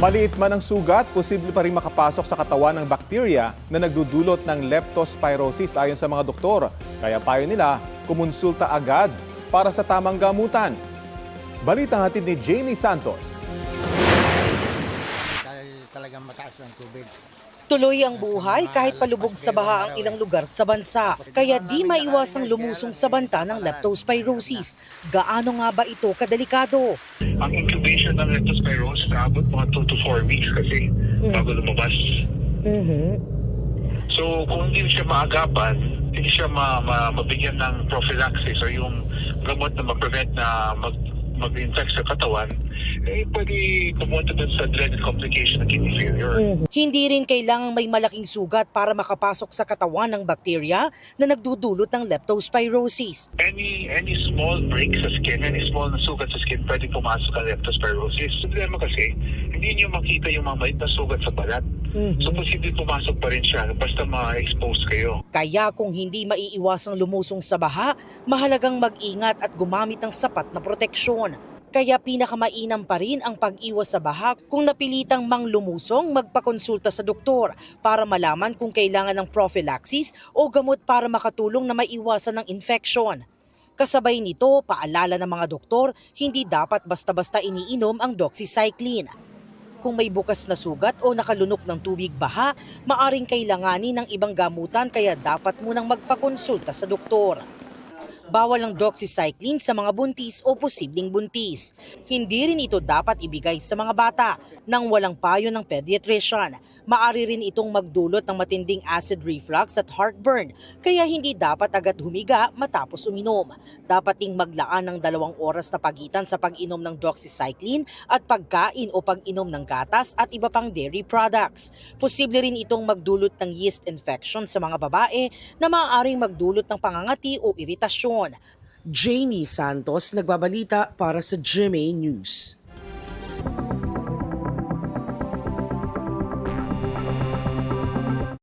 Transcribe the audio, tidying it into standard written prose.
Maliit man ang sugat, posible pa rin makapasok sa katawan ng bakterya na nagdudulot ng leptospirosis ayon sa mga doktor. Kaya payo nila, kumonsulta agad para sa tamang gamutan. Balita hatid ni Jamie Santos. Dahil talagang mataas ang tubig. Tuloy ang buhay kahit palubog sa baha ang ilang lugar sa bansa. Kaya di maiwasang lumusong sa banta ng leptospirosis. Gaano nga ba ito kadelikado? Ang incubation ng leptospirosis naabot mga 2 to 4 weeks kasi bago lumabas. So kung hindi siya maagapan, hindi siya mabigyan ng prophylaxis o yung gamot na ma-prevent na mag-infect sa katawan, pwede pumunta dun sa dreaded complication ng kidney failure. Hindi rin kailangang may malaking sugat para makapasok sa katawan ng bakterya na nagdudulot ng leptospirosis. Any small break sa skin, any small na sugat sa skin, pwede pumasok ang leptospirosis. Problema kasi, hindi niyo makita yung mga maliit na sugat sa balat. So posible pumasok pa rin siya basta ma-expose kayo. Kaya kung hindi maiiwasang lumusong sa baha, mahalagang mag-ingat at gumamit ng sapat na proteksyon. Kaya pinakamainam pa rin ang pag-iwas sa baha kung napilitang lumusong, magpakonsulta sa doktor para malaman kung kailangan ng prophylaxis o gamot para makatulong na maiwasan ng infection. Kasabay nito, paalala ng mga doktor, hindi dapat basta-basta iniinom ang doxycycline. Kung may bukas na sugat o nakalunok ng tubig baha, maaring kailanganin ng ibang gamutan kaya dapat munang magpakonsulta sa doktor. Bawal ang doxycycline sa mga buntis o posibleng buntis. Hindi rin ito dapat ibigay sa mga bata nang walang payo ng pediatrician. Maari rin itong magdulot ng matinding acid reflux at heartburn, kaya hindi dapat agad humiga matapos uminom. Dapat ding maglaan ng 2 oras na pagitan sa pag-inom ng doxycycline at pagkain o pag-inom ng gatas at iba pang dairy products. Posible rin itong magdulot ng yeast infection sa mga babae na maaaring magdulot ng pangangati o iritasyon. Jamie Santos, nagbabalita para sa GMA News.